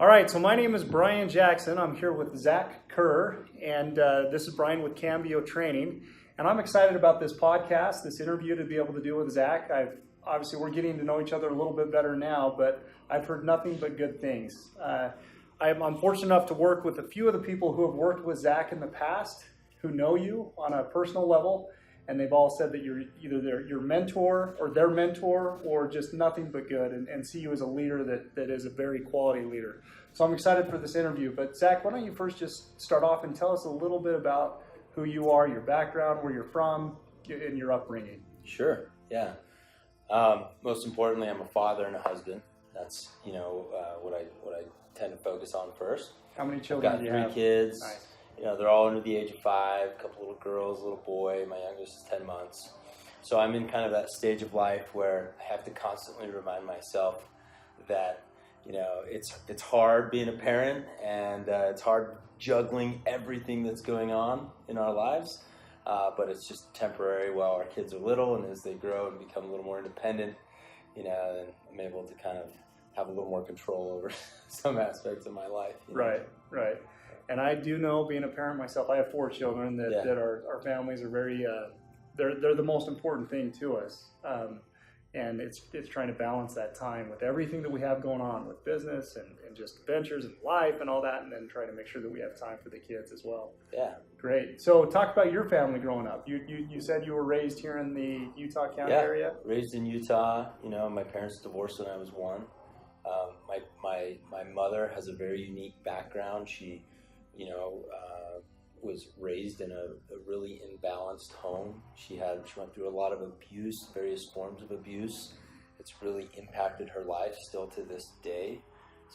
All right, so my name is Brian Jackson. I'm here with Zac Kerr, and this is Brian with Cambio Training. And I'm excited about this podcast, this interview to be able to do with Zac. Obviously, we're getting to know each other a little bit better now, but I've heard nothing but good things. I'm fortunate enough to work with a few of the people who have worked with Zac in the past, who know you on a personal level, and they've all said that you're either your mentor or their mentor or just nothing but good, and see you as a leader that is a very quality leader. So I'm excited for this interview. But Zac, why don't you first just start off and tell us a little bit about who you are, your background, where you're from, and your upbringing. Sure, yeah. Most importantly, I'm a father and a husband. That's what I tend to focus on first. How many children do you have? I've got 3 kids. Nice. They're all under the age of 5, a couple little girls, a little boy. My youngest is 10 months. So I'm in kind of that stage of life where I have to constantly remind myself that, it's hard being a parent, and it's hard juggling everything that's going on in our lives. But it's just temporary while our kids are little, and as they grow and become a little more independent, then I'm able to kind of have a little more control over some aspects of my life. Right. And I do know, being a parent myself, I have 4 children that our families are very, they're the most important thing to us. And it's trying to balance that time with everything that we have going on with business and just adventures and life and all that, and then trying to make sure that we have time for the kids as well. Yeah. Great. So talk about your family growing up. You said you were raised here in the Utah County area? Raised in Utah. My parents divorced when I was 1. My mother has a very unique background. She was raised in a really imbalanced home. She went through a lot of abuse, various forms of abuse. It's really impacted her life still to this day.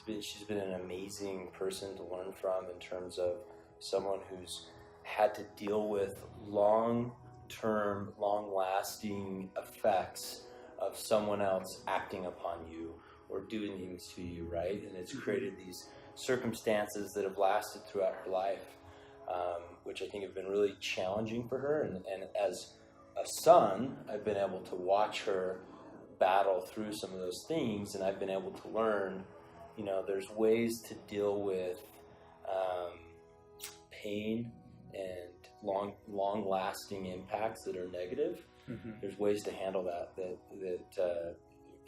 She's been an amazing person to learn from in terms of someone who's had to deal with long-term, long-lasting effects of someone else acting upon you or doing things to you, right? And it's created these circumstances that have lasted throughout her life, which I think have been really challenging for her. And as a son, I've been able to watch her battle through some of those things, and I've been able to learn, there's ways to deal with pain and long-lasting impacts that are negative. Mm-hmm. There's ways to handle that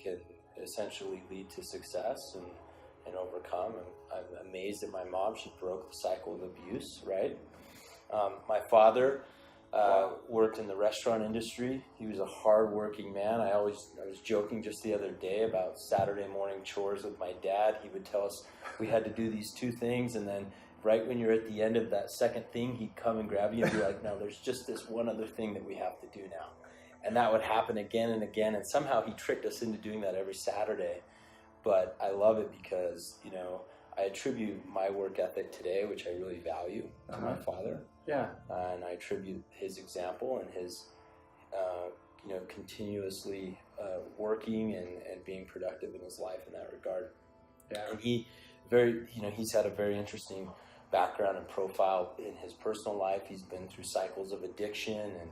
can essentially lead to success and overcome. And I'm amazed at my mom. She broke the cycle of abuse, right? My father worked in the restaurant industry. He was a hard-working man. I was joking just the other day about Saturday morning chores with my dad. He would tell us we had to do these 2 things, and then right when you're at the end of that second thing, he'd come and grab you and be like, no, there's just this one other thing that we have to do now. And that would happen again and again, and somehow he tricked us into doing that every Saturday. But I love it because, I attribute my work ethic today, which I really value, to my father. Yeah. And I attribute his example and his, continuously working and being productive in his life in that regard. Yeah. And he's had a very interesting background and profile in his personal life. He's been through cycles of addiction, and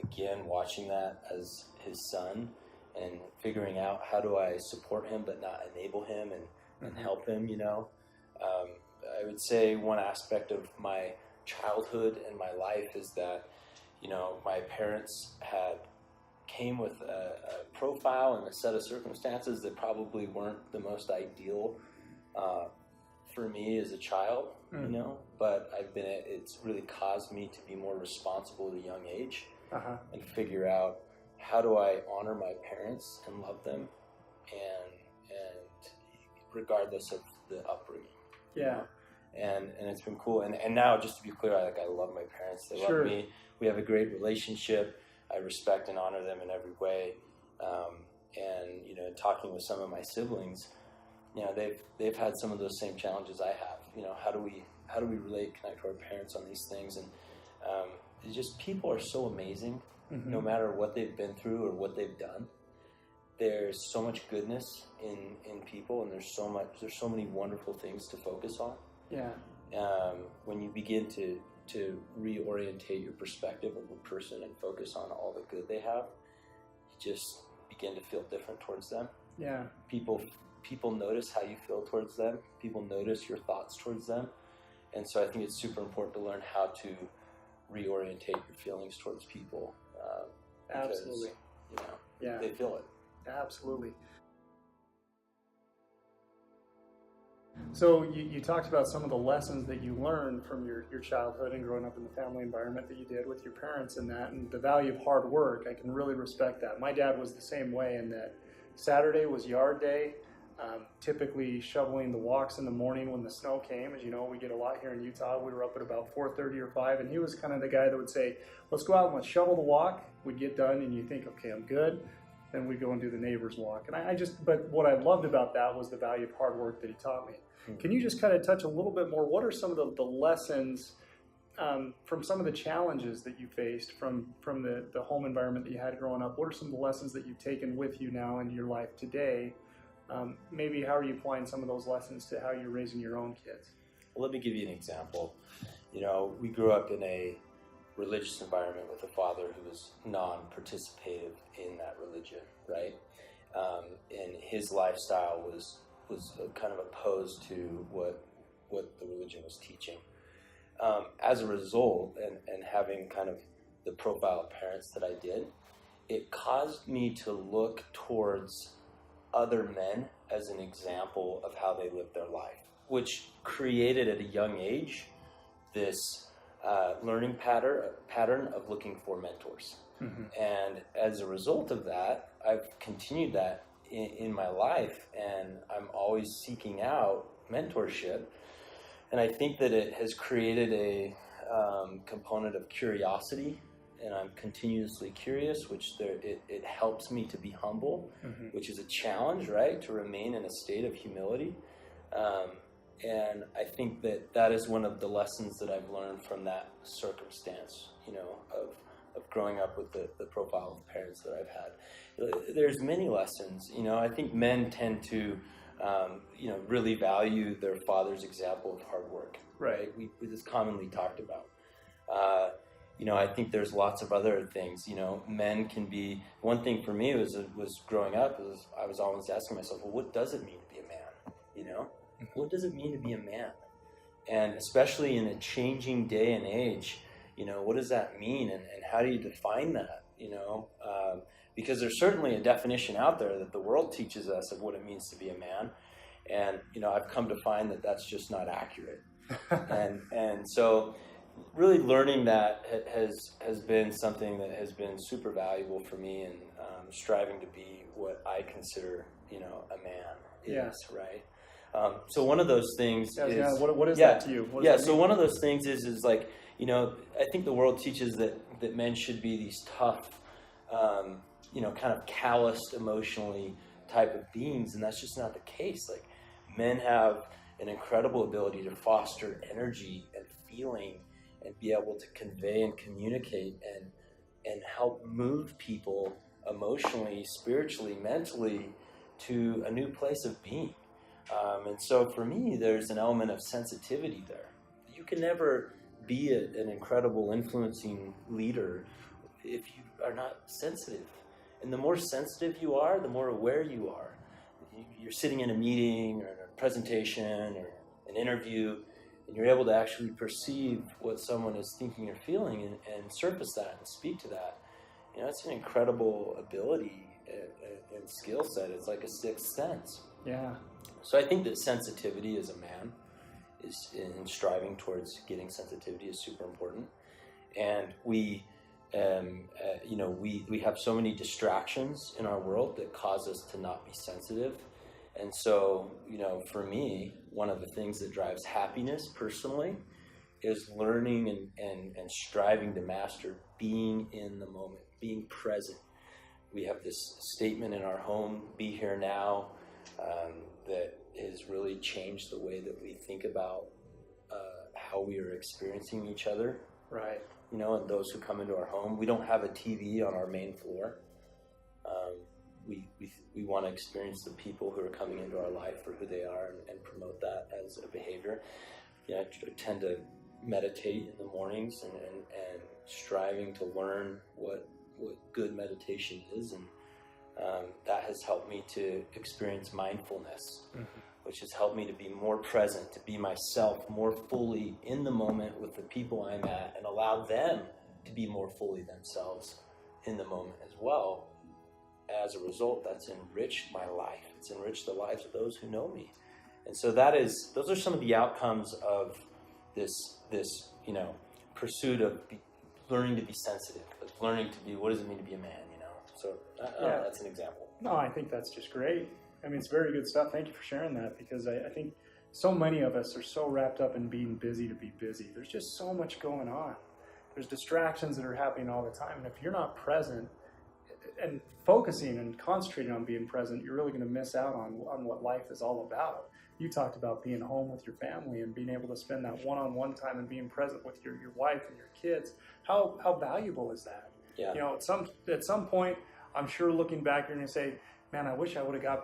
again, watching that as his son and figuring out how do I support him but not enable him and help him, I would say one aspect of my childhood and my life is that, my parents came with a profile and a set of circumstances that probably weren't the most ideal for me as a child, but it's really caused me to be more responsible at a young age and figure out how do I honor my parents and love them and regardless of the upbringing. Yeah. And it's been cool. And now, just to be clear, I love my parents. They love me. We have a great relationship. I respect and honor them in every way. And talking with some of my siblings, they've had some of those same challenges I have. How do we relate, connect to our parents on these things? And it's just, people are so amazing, no matter what they've been through or what they've done. There's so much goodness in people, and there's so many wonderful things to focus on. Yeah. When you begin to reorientate your perspective of a person and focus on all the good they have, you just begin to feel different towards them. Yeah. People people notice how you feel towards them. People notice your thoughts towards them. And so I think it's super important to learn how to reorientate your feelings towards people. Because, Absolutely. you know, Yeah. they feel it. Absolutely. So you talked about some of the lessons that you learned from your childhood and growing up in the family environment that you did with your parents and that, and the value of hard work. I can really respect that. My dad was the same way in that Saturday was yard day, typically shoveling the walks in the morning when the snow came. As you know, we get a lot here in Utah. We were up at about 4:30 or 5, and he was kind of the guy that would say, let's go out and let's shovel the walk. We'd get done, and you think, okay, I'm good. Then we'd go and do the neighbor's walk. And but what I loved about that was the value of hard work that he taught me. Can you just kind of touch a little bit more? What are some of the lessons from some of the challenges that you faced from the home environment that you had growing up? What are some of the lessons that you've taken with you now into your life today? Maybe how are you applying some of those lessons to how you're raising your own kids? Well, let me give you an example. You know, we grew up in a religious environment with a father who was non-participative in that religion, right? And his lifestyle was kind of opposed to what the religion was teaching. As a result, and having kind of the profile of parents that I did, it caused me to look towards other men as an example of how they lived their life, which created at a young age this learning pattern of looking for mentors. Mm-hmm. And as a result of that, I've continued that in my life, and I'm always seeking out mentorship. And I think that it has created a component of curiosity, and I'm continuously curious, which it helps me to be humble, mm-hmm. which is a challenge, right? To remain in a state of humility. And I think that is one of the lessons that I've learned from that circumstance, you know, of growing up with the profile of parents that I've had. There's many lessons, you know. I think men tend to, you know, really value their father's example of hard work, right? We just commonly talked about. You know, I think there's lots of other things. You know, men can be. One thing for me was growing up was I was always asking myself, well, what does it mean to be a man? You know, what does it mean to be a man? And especially in a changing day and age, you know, what does that mean, and how do you define that? You know, because there's certainly a definition out there that the world teaches us of what it means to be a man, and you know, I've come to find that that's just not accurate, and so. Really learning that has been something that has been super valuable for me, and striving to be what I consider, you know, a man is, yeah. Right? So one of those things is... What is that to you? So one of those things is like, you know, I think the world teaches that men should be these tough, you know, kind of calloused emotionally type of beings, and that's just not the case. Like, men have an incredible ability to foster energy and feeling and be able to convey and communicate and help move people emotionally, spiritually, mentally to a new place of being. And so for me, there's an element of sensitivity there. You can never be an incredible influencing leader if you are not sensitive. And the more sensitive you are, the more aware you are. You're sitting in a meeting or a presentation or an interview, and you're able to actually perceive what someone is thinking or feeling and surface that and speak to that. You know, it's an incredible ability and skill set. It's like a sixth sense. Yeah. So I think that sensitivity as a man is in striving towards getting sensitivity is super important. And we, you know, we have so many distractions in our world that cause us to not be sensitive. And so, you know, for me, one of the things that drives happiness personally is learning and striving to master being in the moment, being present. We have this statement in our home, be here now, that has really changed the way that we think about how we are experiencing each other. Right. You know, and those who come into our home, we don't have a TV on our main floor. We want to experience the people who are coming into our life for who they are and promote that as a behavior. You know, I tend to meditate in the mornings and striving to learn what good meditation is, and that has helped me to experience mindfulness, which has helped me to be more present, to be myself more fully in the moment with the people I'm at, and allow them to be more fully themselves in the moment as well. As a result, that's enriched my life. It's enriched the lives of those who know me. And so those are some of the outcomes of this pursuit of learning to be sensitive, of learning to be, what does it mean to be a man, So that's an example. No, I think that's just great. I mean, it's very good stuff. Thank you for sharing that, because I think so many of us are so wrapped up in being busy to be busy. There's just so much going on. There's distractions that are happening all the time. And if you're not present and focusing and concentrating on being present, you're really going to miss out on what life is all about. You talked about being home with your family and being able to spend that one-on-one time and being present with your wife and your kids. How valuable is that? Yeah. At some point, I'm sure looking back, you're going to say, man, I wish I would have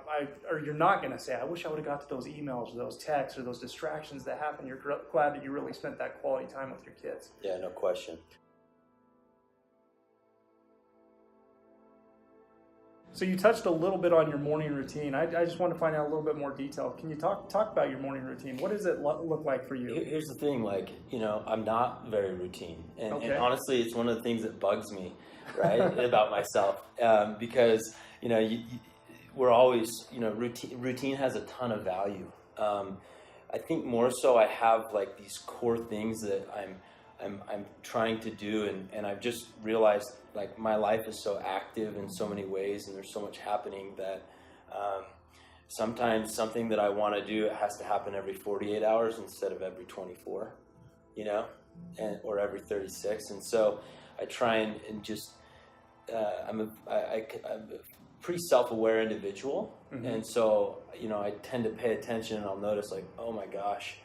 or you're not going to say, I wish I would have got to those emails or those texts or those distractions that happen. You're glad that you really spent that quality time with your kids. Yeah, no question. So you touched a little bit on your morning routine. I just want to find out a little bit more detail. Can you talk about your morning routine? What does it look like for you? Here's the thing, I'm not very routine. And honestly, it's one of the things that bugs me, right, about myself. Because, we're always, routine has a ton of value. I think more so I have these core things that I'm trying to do, and I've just realized my life is so active in so many ways, and there's so much happening that sometimes something that I want to do, it has to happen every 48 hours instead of every 24, or every 36. And so I try and just I'm a pretty self-aware individual, and so I tend to pay attention, and I'll notice oh my gosh,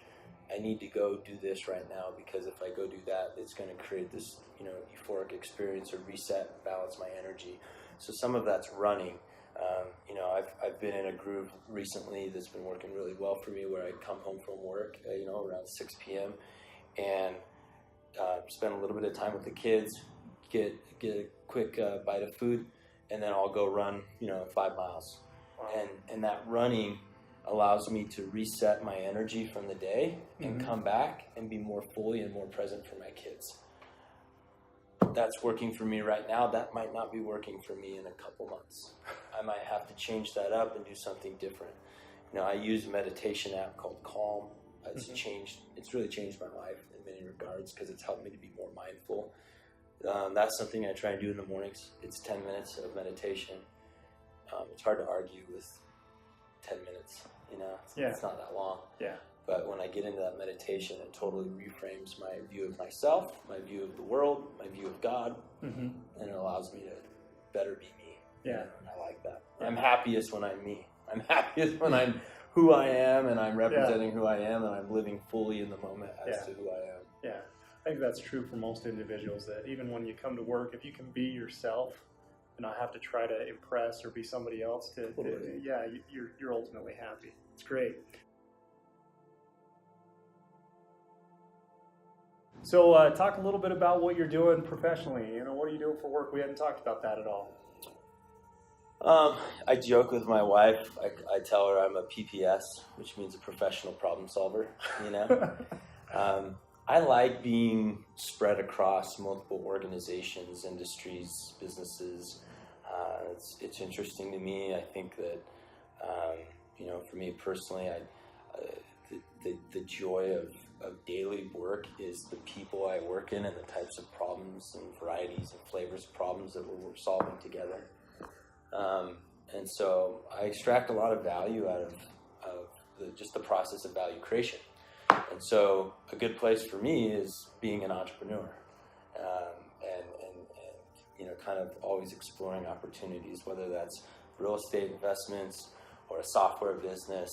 I need to go do this right now, because if I go do that, it's going to create this, euphoric experience or reset, balance my energy. So some of that's running. I've been in a groove recently that's been working really well for me, where I come home from work, around 6 p.m. and spend a little bit of time with the kids, get a quick bite of food, and then I'll go run, 5 miles. Wow. And that running allows me to reset my energy from the day and come back and be more fully and more present for my kids. That's working for me right now. That might not be working for me in a couple months. I might have to change that up and do something different. I use a meditation app called Calm. It's really changed my life in many regards, because it's helped me to be more mindful. That's something I try and do in the mornings. It's 10 minutes of meditation. It's hard to argue with 10 minutes, It's not that long. Yeah. But when I get into that meditation, it totally reframes my view of myself, my view of the world, my view of God, and it allows me to better be me. Yeah. And I like that. I'm happiest when I'm me. I'm happiest when I'm who I am, and I'm representing who I am, and I'm living fully in the moment as to who I am. Yeah. I think that's true for most individuals, that even when you come to work, if you can be yourself and not have to try to impress or be somebody else, you're ultimately happy. It's great. So talk a little bit about what you're doing professionally. What are you doing for work? We hadn't talked about that at all. I joke with my wife. I tell her I'm a PPS, which means a professional problem solver. I like being spread across multiple organizations, industries, businesses. It's interesting to me. I think that, for me personally, the joy of daily work is the people I work in and the types of problems and varieties and flavors of problems that we're solving together. And so I extract a lot of value out of just the process of value creation. And so a good place for me is being an entrepreneur, and kind of always exploring opportunities, whether that's real estate investments or a software business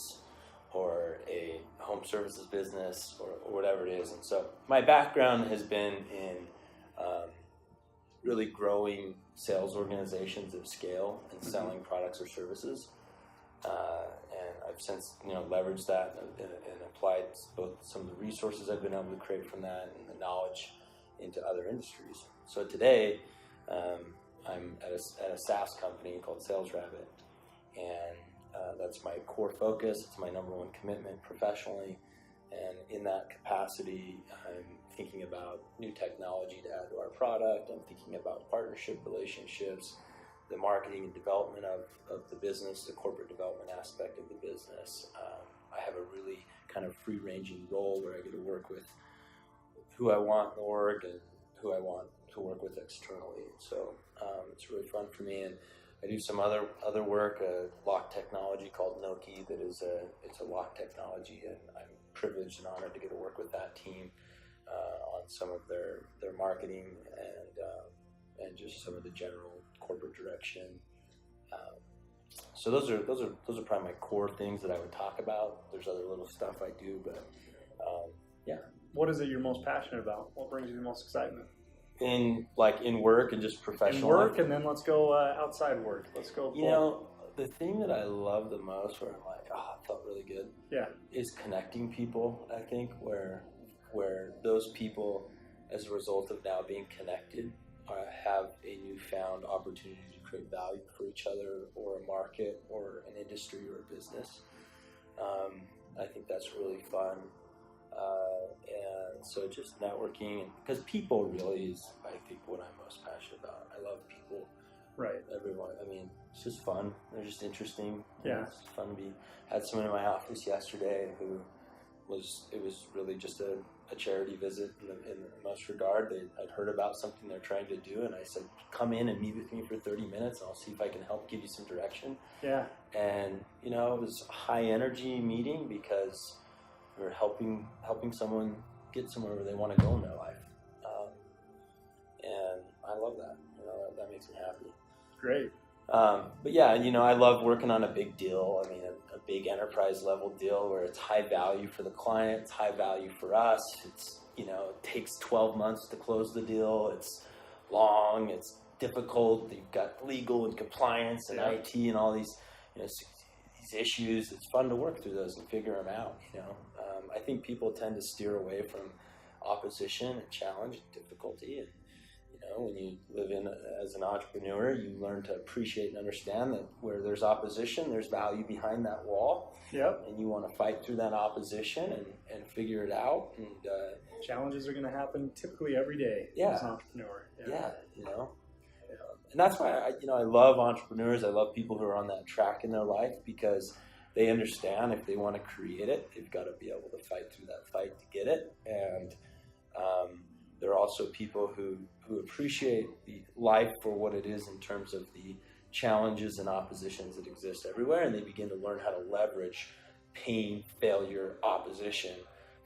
or a home services business or whatever it is. And so my background has been in really growing sales organizations of scale and selling products or services. And I've since, leveraged that and applied both some of the resources I've been able to create from that and the knowledge into other industries. So today, I'm at a SaaS company called Sales Rabbit, and that's my core focus. It's my number one commitment professionally, and in that capacity, I'm thinking about new technology to add to our product. I'm thinking about partnership relationships, the marketing and development of the business, the corporate development aspect of the business. I have a really kind of free-ranging role where I get to work with who I want in the org and who I want to work with externally. So it's really fun for me, and I do some other work, lock technology called Noki. That is it's a lock technology, and I'm privileged and honored to get to work with that team on some of their marketing and just some of the general corporate direction. So those are probably my core things that I would talk about. There's other little stuff I do, but yeah. What is it you're most passionate about? What brings you the most excitement? In work and just professional in work, life? And then let's go outside work. Let's go. You know, the thing that I love the most, where I'm like, it felt really good. Yeah. Is connecting people. I think where those people, as a result of now being connected, have a newfound opportunity to create value for each other, or a market, or an industry, or a business. I think that's really fun. And so just networking, because people really is, I think, what I'm most passionate about. I love people. Right. Everyone. I mean, it's just fun. They're just interesting. Yeah. It's fun to be. Had someone in my office yesterday who it was really just a charity visit in the most regard. I'd heard about something they're trying to do, and I said, come in and meet with me for 30 minutes, and I'll see if I can help give you some direction. Yeah. And, it was a high energy meeting because we're helping someone get somewhere where they want to go in their life. And I love that. That makes me happy. Great. But yeah, I love working on a big deal. I mean, a big enterprise level deal where it's high value for the client, it's high value for us. It's, it takes 12 months to close the deal. It's long, it's difficult. You've got legal and compliance and IT and all these, these issues. It's fun to work through those and figure them out. I think people tend to steer away from opposition and challenge and difficulty. And, when you live as an entrepreneur, you learn to appreciate and understand that where there's opposition, there's value behind that wall. Yep. And you want to fight through that opposition and figure it out. And challenges are going to happen typically every day as an entrepreneur. Yeah. And that's why I love entrepreneurs. I love people who are on that track in their life, because they understand if they want to create it, they've got to be able to fight through that fight to get it. And there are also people who appreciate the life for what it is in terms of the challenges and oppositions that exist everywhere, and they begin to learn how to leverage pain, failure, opposition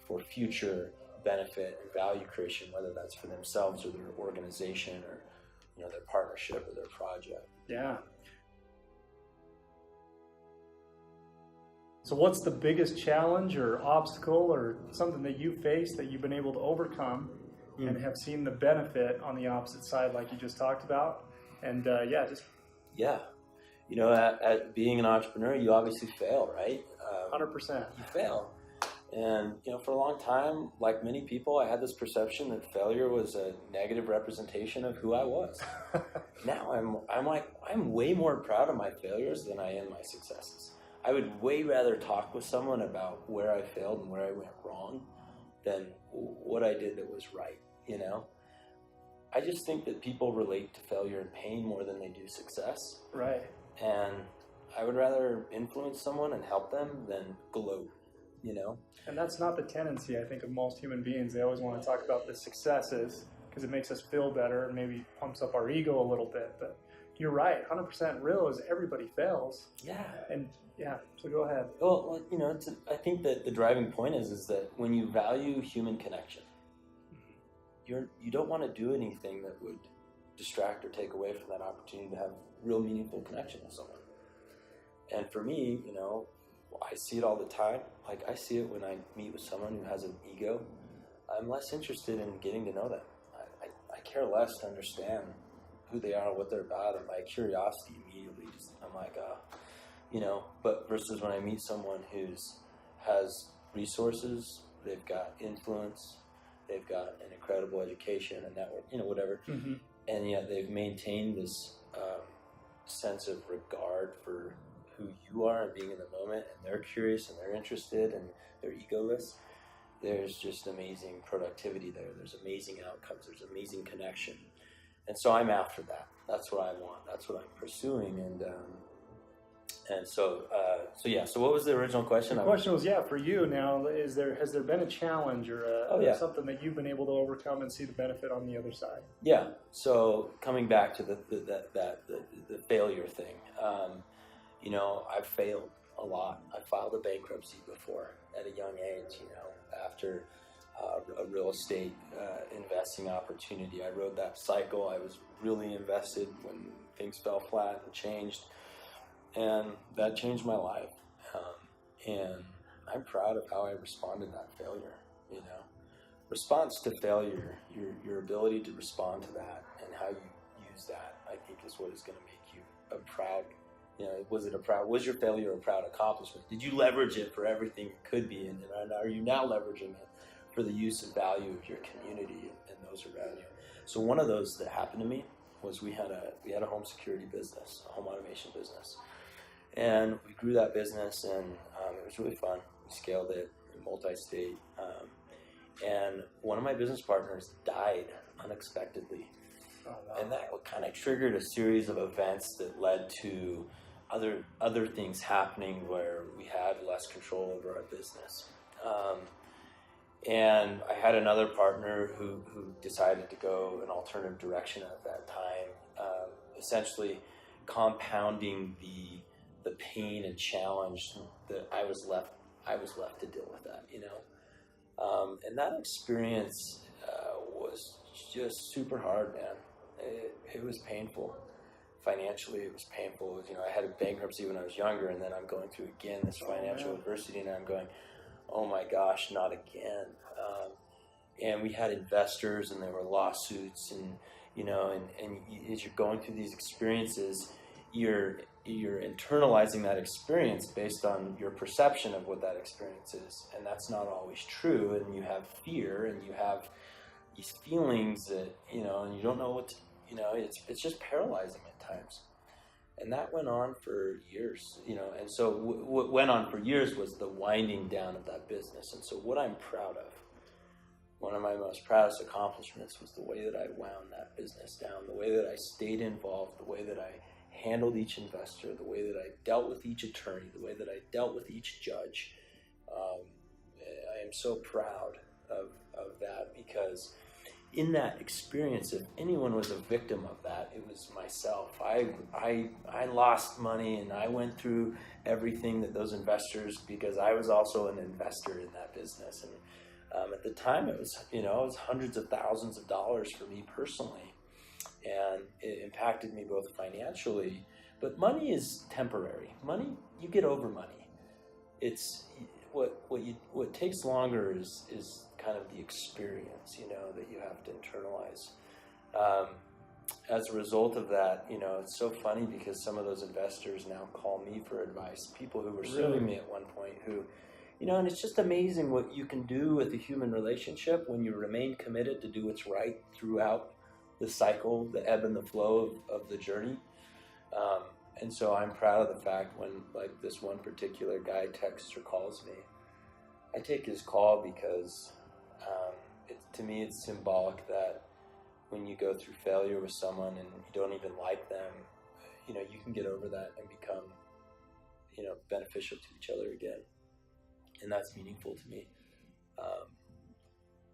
for future benefit and value creation, whether that's for themselves or their organization or their partnership or their project. Yeah. So what's the biggest challenge or obstacle or something that you face that you've been able to overcome and have seen the benefit on the opposite side, like you just talked about? And at being an entrepreneur, you obviously fail, right? 100%. You fail. And, for a long time, like many people, I had this perception that failure was a negative representation of who I was. Now I'm way more proud of my failures than I am my successes. I would way rather talk with someone about where I failed and where I went wrong than what I did that was right, I just think that people relate to failure and pain more than they do success. Right. And I would rather influence someone and help them than gloat, And that's not the tendency, I think, of most human beings. They always want to talk about the successes because it makes us feel better and maybe pumps up our ego a little bit. But you're right, 100% real is everybody fails. Yeah. And so go ahead. Well, I think that the driving point is that when you value human connection, you don't want to do anything that would distract or take away from that opportunity to have real meaningful connection with someone. And for me, I see it all the time. Like, I see it when I meet with someone who has an ego. I'm less interested in getting to know them. I care less to understand who they are, what they're about, and my curiosity immediately I'm like, but versus when I meet someone has resources, they've got influence, they've got an incredible education, a network, whatever. Mm-hmm. and yet they've maintained this sense of regard for who you are and being in the moment, and they're curious and they're interested and they're egoless. There's just amazing productivity there. There's amazing outcomes. There's amazing connection. And so I'm after that. That's what I want. That's what I'm pursuing. And so what was the original question? The question was, for you now, has there been a challenge or something that you've been able to overcome and see the benefit on the other side? Yeah. So coming back to the failure thing, I've failed a lot. I filed a bankruptcy before at a young age, after a real estate investing opportunity. I rode that cycle. I was really invested when things fell flat and changed. And that changed my life. And I'm proud of how I responded to that failure, Response to failure, your ability to respond to that and how you use that, I think is what is going to make you a proud, was your failure a proud accomplishment? Did you leverage it for everything it could be? And are you now leveraging it for the use and value of your community and those around you? So one of those that happened to me was we had a home security business, a home automation business. And we grew that business, and it was really fun. We scaled it multi-state. And one of my business partners died unexpectedly. Oh, wow. And that kind of triggered a series of events that led to other things happening where we had less control over our business. And I had another partner who decided to go an alternative direction at that time, essentially compounding the pain and challenge that I was left to deal with that, and that experience was just super hard, man. It was painful. Financially, it was painful. I had a bankruptcy when I was younger, and then I'm going through again this financial adversity, and I'm going, oh my gosh, not again. And we had investors, and there were lawsuits, and as you're going through these experiences, you're internalizing that experience based on your perception of what that experience is, and that's not always true. And you have fear, and you have these feelings that and you don't know what to, it's just paralyzing at times. And that went on for years, and so what went on for years was the winding down of that business. And so what I'm proud of, one of my most proudest accomplishments, was the way that I wound that business down, the way that I stayed involved, the way that I handled each investor, the way that I dealt with each attorney, the way that I dealt with each judge. I am so proud of that, because in that experience, if anyone was a victim of that, it was myself. I lost money, and I went through everything that those investors, because I was also an investor in that business. And at the time, it was hundreds of thousands of dollars for me personally. And it impacted me both financially, but money is temporary. Money, you get over money. It's what takes longer is kind of the experience, that you have to internalize. As a result of that, it's so funny because some of those investors now call me for advice. People who were suing me at one point, who, and it's just amazing what you can do with a human relationship when you remain committed to do what's right throughout the cycle, the ebb and the flow of the journey. And so I'm proud of the fact when, like, this one particular guy texts or calls me, I take his call because to me it's symbolic that when you go through failure with someone and you don't even like them, you can get over that and become, beneficial to each other again. And that's meaningful to me.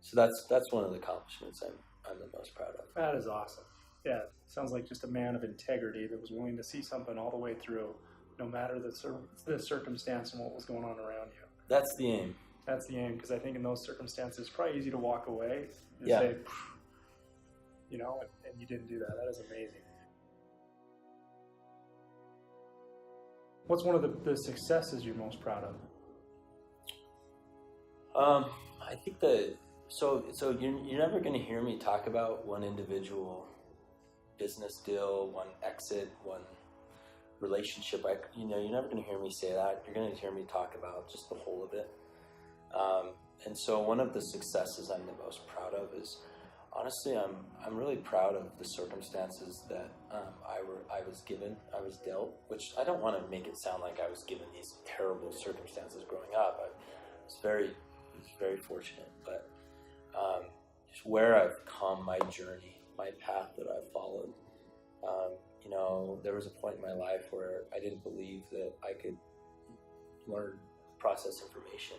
So that's one of the accomplishments I'm the most proud of. That is awesome. Yeah, sounds like just a man of integrity that was willing to see something all the way through, no matter the circumstance and what was going on around you. That's the aim. That's the aim, because I think in those circumstances, it's probably easy to walk away and say, and you didn't do that. That is amazing. What's one of the successes you're most proud of? I think so you're never going to hear me talk about one individual business deal, one exit, one relationship. You're never going to hear me say that. You're going to hear me talk about just the whole of it. And so one of the successes I'm the most proud of is Honestly, I'm really proud of the circumstances that I was given. I was dealt, which I don't want to make it sound like I was given these terrible circumstances growing up. I was very fortunate, but just where I've come, my journey, my path that I've followed. There was a point in my life where I didn't believe that I could learn, process information,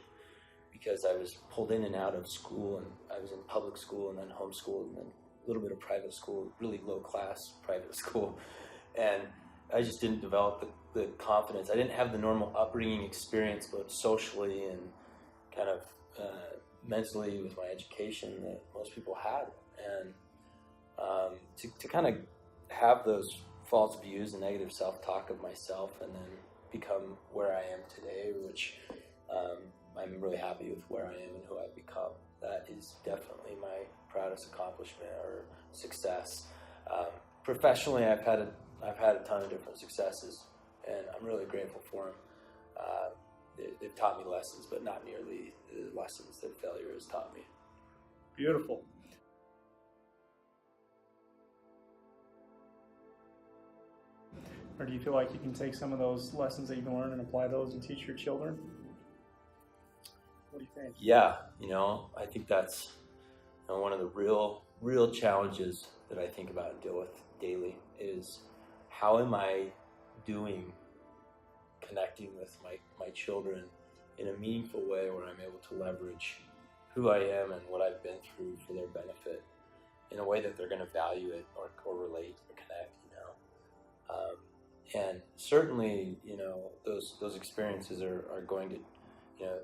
because I was pulled in and out of school, and I was in public school and then homeschooled and then a little bit of private school, really low class private school. And I just didn't develop the confidence. I didn't have the normal upbringing experience, both socially and kind of mentally with my education that most people had. And to kind of have those false views and negative self-talk of myself and then become where I am today, which I'm really happy with where I am and who I've become. That is definitely my proudest accomplishment or success. Professionally, I've had a ton of different successes, and I'm really grateful for them. They've taught me lessons, but not nearly the lessons that failure has taught me. Beautiful. Or do you feel like you can take some of those lessons that you've learned and apply those and teach your children? What do you think? Yeah, I think that's one of the real challenges that I think about and deal with daily is how am I doing connecting with my children in a meaningful way where I'm able to leverage who I am and what I've been through for their benefit in a way that they're going to value it or relate or connect, and certainly, those experiences are going to,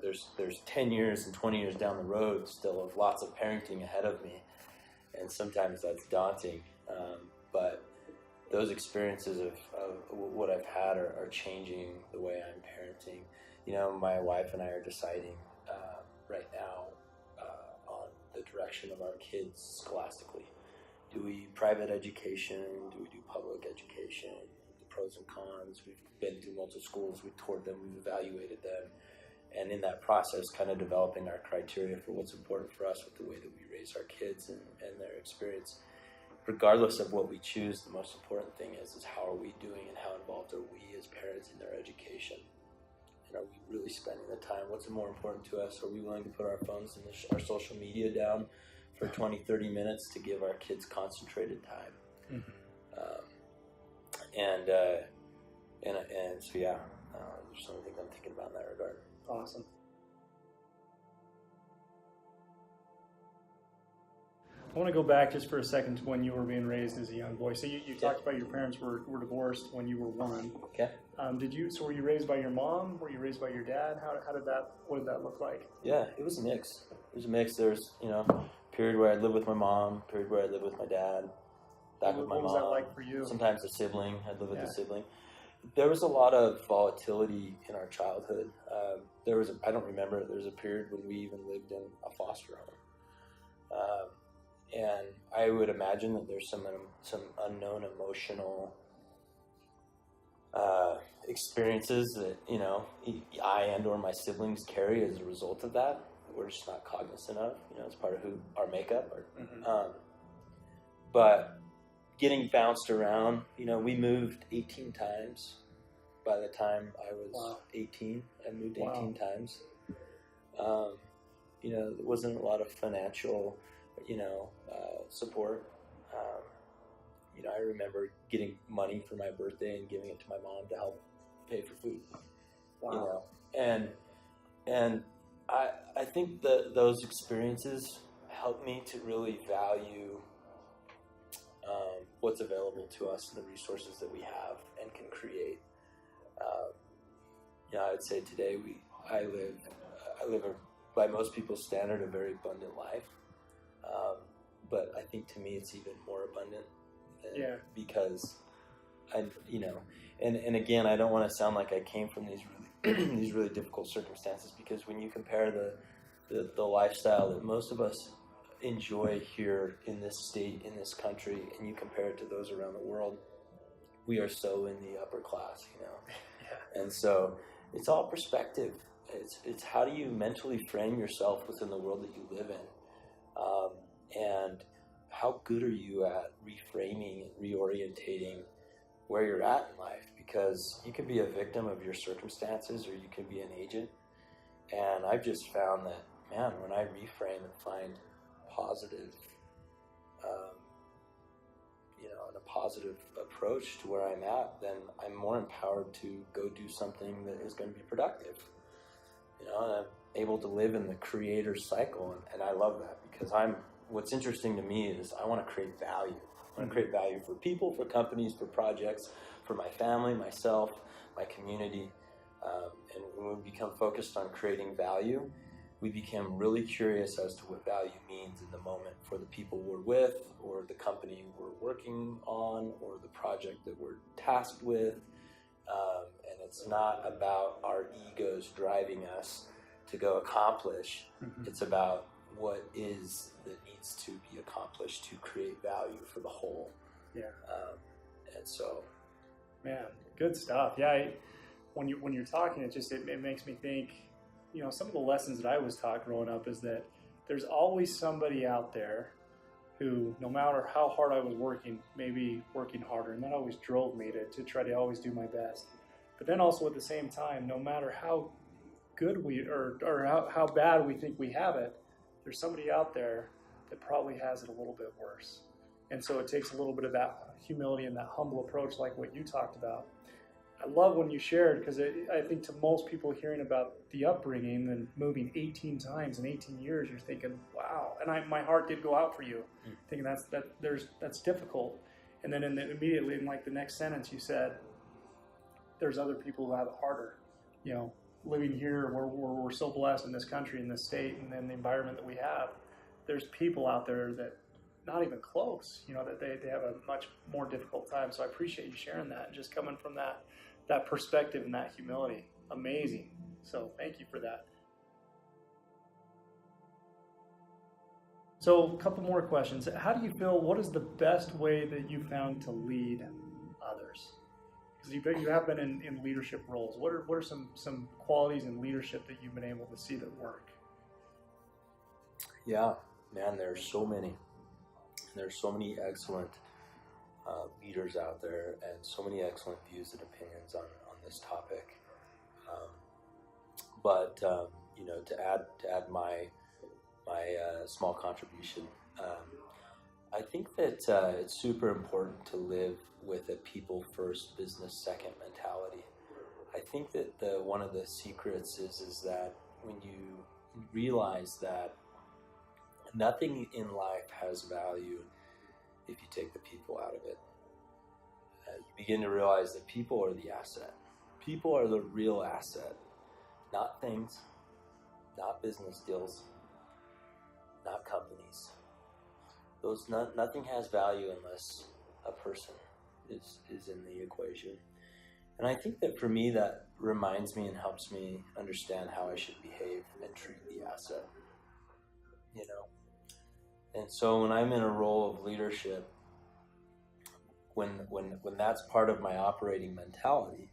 there's 10 years and 20 years down the road still of lots of parenting ahead of me. And sometimes that's daunting. But those experiences of what I've had are changing the way I'm parenting. My wife and I are deciding right now on the direction of our kids scholastically. Do we private education? Do we do public education? Pros and cons. We've been through multiple schools, we've toured them, we've evaluated them, and in that process kind of developing our criteria for what's important for us with the way that we raise our kids and their experience. Regardless of what we choose, the most important thing is how are we doing and how involved are we as parents in their education, and are we really spending the time? What's more important to us? Are we willing to put our phones and our social media down for 20-30 minutes to give our kids concentrated time? Mm-hmm. And so there's some things I'm thinking about in that regard. Awesome. I want to go back just for a second to when you were being raised as a young boy. So you talked about your parents were divorced when you were 1. Okay. Were you raised by your mom? Were you raised by your dad? What did that look like? Yeah, it was a mix. There's, a period where I lived with my mom, period where I lived with my dad. Back with my mom. What was that like for you? Sometimes a sibling. I'd live with a sibling. There was a lot of volatility in our childhood. I don't remember, there was a period when we even lived in a foster home. And I would imagine that there's some unknown emotional experiences that, I and or my siblings carry as a result of that. We're just not cognizant of, it's part of who our makeup. But getting bounced around, we moved 18 times. By the time I was 18, I moved 18 times. There wasn't a lot of financial, support. I remember getting money for my birthday and giving it to my mom to help pay for food. Wow. And I think that those experiences helped me to really value what's available to us and the resources that we have and can create. I would say today I live by most people's standard a very abundant life, but I think to me it's even more abundant because and again, I don't want to sound like I came from these really these really difficult circumstances, because when you compare the lifestyle that most of us enjoy here in this state, in this country, and you compare it to those around the world, we are so in the upper class, and so it's all perspective. It's how do you mentally frame yourself within the world that you live in, and how good are you at reframing and reorientating where you're at in life? Because you can be a victim of your circumstances, or you can be an agent. And I've just found that, man, when I reframe and find positive, and a positive approach to where I'm at, then I'm more empowered to go do something that is going to be productive. And I'm able to live in the creator's cycle, and I love that, because what's interesting to me is I want to create value. I want to create value for people, for companies, for projects, for my family, myself, my community. And when we become focused on creating value, we become really curious as to what value means in the moment for the people we're with, or the company we're working on, or the project that we're tasked with. And it's not about our egos driving us to go accomplish. It's about what is that needs to be accomplished to create value for the whole. Yeah. And so, man, good stuff. Yeah. When you're talking, it makes me think, some of the lessons that I was taught growing up is that there's always somebody out there who, no matter how hard I was working, maybe working harder, and that always drove me to try to always do my best. But then also at the same time, no matter how good or how bad we think we have it, there's somebody out there that probably has it a little bit worse. And so it takes a little bit of that humility and that humble approach, like what you talked about. I love when you shared, because I think to most people hearing about the upbringing and moving 18 times in 18 years, you're thinking, wow. And my heart did go out for you, thinking that's difficult. And then immediately in like the next sentence, you said, there's other people who have it harder. Living here, we're so blessed in this country, in this state, and then the environment that we have. There's people out there that not even close, that they have a much more difficult time. So I appreciate you sharing that, and just coming from that perspective and that humility. Amazing. So thank you for that. So a couple more questions. How do you feel, what is the best way that you found to lead others? Because you have been in leadership roles. What are some qualities in leadership that you've been able to see that work? Yeah, man, there's so many. There's so many excellent leaders out there, and so many excellent views and opinions on this topic. But to add my small contribution, I think that it's super important to live with a people first, business second mentality. I think that one of the secrets is that when you realize that nothing in life has value if you take the people out of it, you begin to realize that people are the asset. People are the real asset, not things, not business deals, not companies. Nothing has value unless a person is in the equation. And I think that for me, that reminds me and helps me understand how I should behave and treat the asset. And so when I'm in a role of leadership, when that's part of my operating mentality,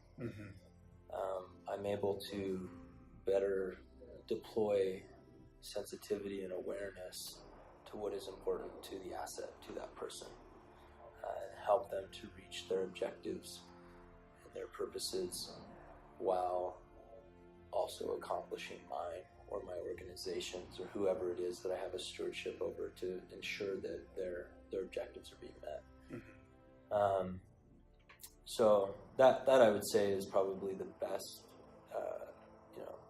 I'm able to better deploy sensitivity and awareness to what is important to the asset, to that person, and help them to reach their objectives and their purposes while also accomplishing mine or my organizations or whoever it is that I have a stewardship over, to ensure that their objectives are being met. So that I would say is probably the best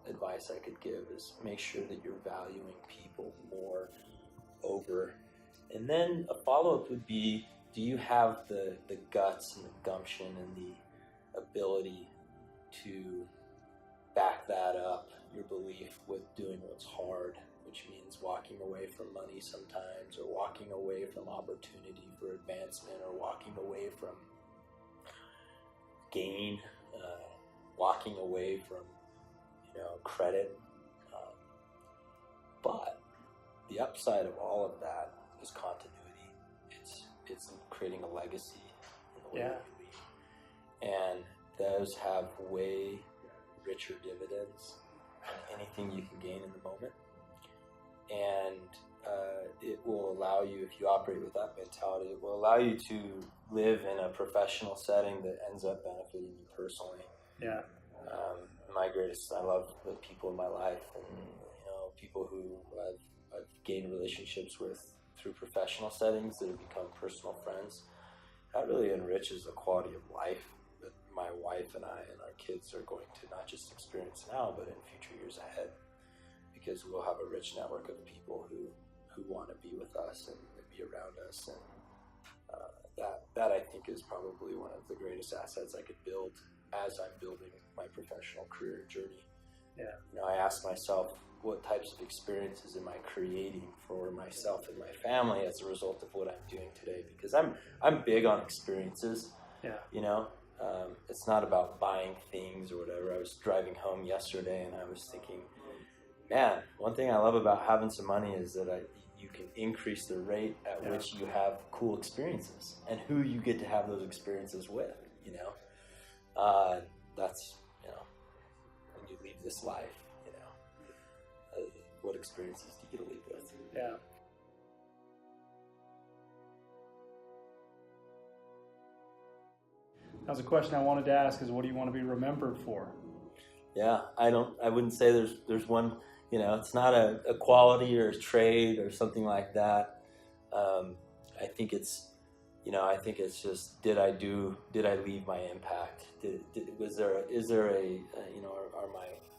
advice I could give, is make sure that you're valuing people more over. And then a follow-up would be, do you have the guts and the gumption and the ability to back that up, your belief, with doing what's hard, which means walking away from money sometimes, or walking away from opportunity for advancement, or walking away from gain, walking away from credit. But the upside of all of that is continuity. It's creating a legacy in the way that you lead. And those have way richer dividends than anything you can gain in the moment. And it will allow you, if you operate with that mentality, it will allow you to live in a professional setting that ends up benefiting you personally. Yeah. I love the people in my life, and people who I've gained relationships with through professional settings that have become personal friends. That really enriches the quality of life that my wife and I and our kids are going to not just experience now, but in future years ahead, because we'll have a rich network of people who want to be with us and be around us, and that I think is probably one of the greatest assets I could build as I'm building my professional career journey. Yeah. I ask myself, what types of experiences am I creating for myself and my family as a result of what I'm doing today? Because I'm big on experiences. Yeah. It's not about buying things or whatever. I was driving home yesterday and I was thinking, man, one thing I love about having some money is that you can increase the rate at which you have cool experiences and who you get to have those experiences with. That's when you leave this life. What experiences do you get to leave with? Yeah. That was a question I wanted to ask, is what do you want to be remembered for? Yeah, I wouldn't say there's one, it's not a quality or a trade or something like that. I think it's just, did I leave my impact? Is there are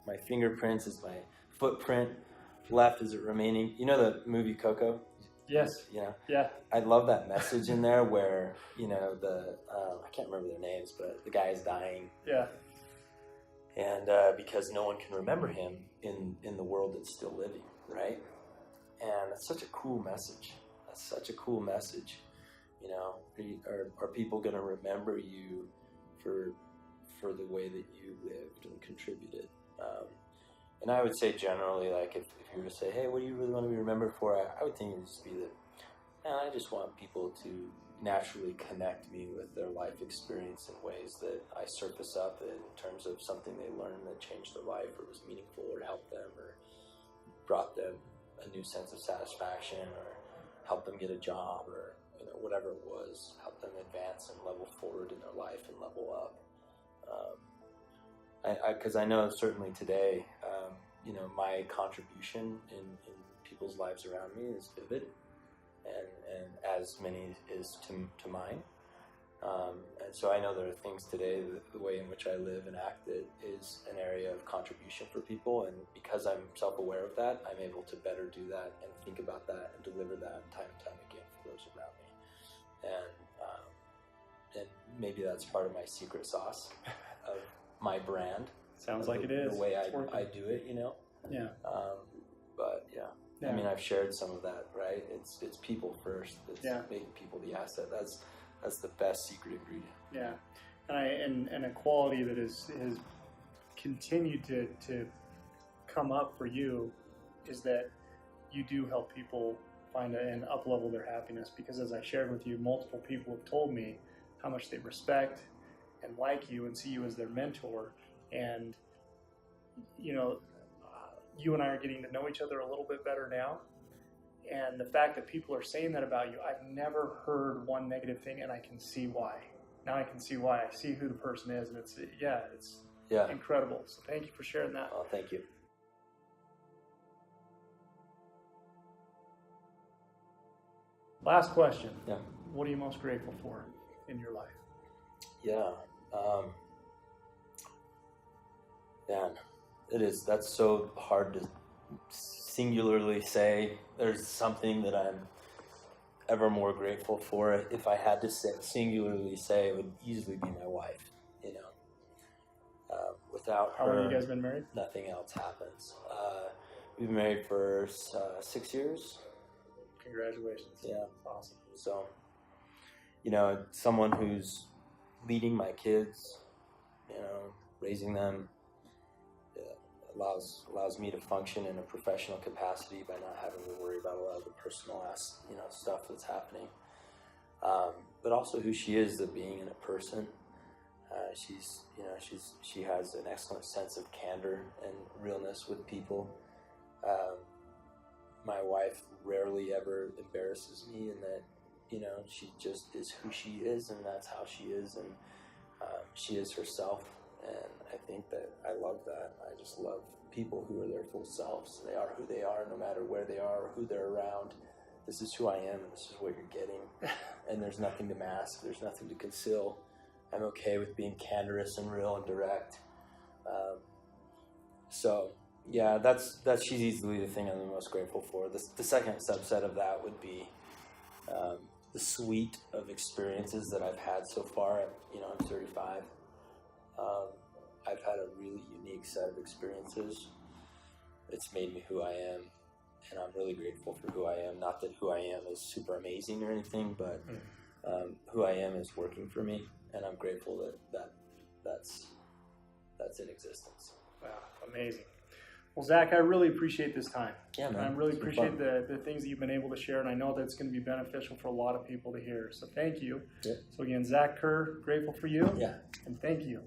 my fingerprints, is my footprint left? Is it remaining? The movie Coco? Yes. Yeah. I love that message in there where, I can't remember their names, but the guy is dying. Yeah. And because no one can remember him in the world that's still living, right? And that's such a cool message. Are people going to remember you for the way that you lived and contributed? And I would say generally, like if you were to say, hey, what do you really want to be remembered for? I would think it would just be that, man, I just want people to naturally connect me with their life experience in ways that I surface up in terms of something they learned that changed their life or was meaningful or helped them or brought them a new sense of satisfaction or helped them get a job or whatever it was, help them advance and level forward in their life and level up. Because I know certainly today, my contribution in people's lives around me is vivid, and as many is to mine. And so I know there are things today, the way in which I live and act, that is an area of contribution for people. And because I'm self-aware of that, I'm able to better do that and think about that and deliver that time and time again for those around me. And maybe that's part of my secret sauce of my brand. Sounds like it is. The way I do it, Yeah. But yeah. I mean, I've shared some of that, right? It's people first. It's making people the asset. That's the best secret ingredient. Yeah, and a quality that has continued to come up for you is that you do help people find and up-level their happiness, because as I shared with you, multiple people have told me how much they respect and like you and see you as their mentor. And you and I are getting to know each other a little bit better now. And the fact that people are saying that about you, I've never heard one negative thing, and I can see why. Now I can see why. I see who the person is, and it's incredible. So thank you for sharing that. Oh, thank you. Last question. Yeah. What are you most grateful for in your life? Yeah. Man, that's so hard to singularly say. There's something that I'm ever more grateful for. If I had to singularly say, it would easily be my wife. Without her, how long have you guys been married? Nothing else happens. We've been married for 6 years. Congratulations. Yeah. That's awesome. So, someone who's leading my kids, raising them, allows me to function in a professional capacity by not having to worry about a lot of the personal stuff that's happening. But also who she is, the being in a person. She has an excellent sense of candor and realness with people. my wife rarely ever embarrasses me, and that, you know, she just is who she is, and that's how she is, and she is herself. And I think that I love that. I just love people who are their full selves. They are who they are, no matter where they are or who they're around. This is who I am, and this is what you're getting. And there's nothing to mask. There's nothing to conceal. I'm okay with being candorous and real and direct. So yeah, she's easily the thing I'm the most grateful for. The second subset of that would be the suite of experiences that I've had so far. I'm 35. I've had a really unique set of experiences. It's made me who I am, and I'm really grateful for who I am. Not that who I am is super amazing or anything, but who I am is working for me, and I'm grateful that's in existence. Wow, amazing. Well, Zac, I really appreciate this time. Yeah, man. I really appreciate the things that you've been able to share, and I know that's going to be beneficial for a lot of people to hear. So thank you. Yeah. So again, Zac Kerr, grateful for you. Yeah. And thank you.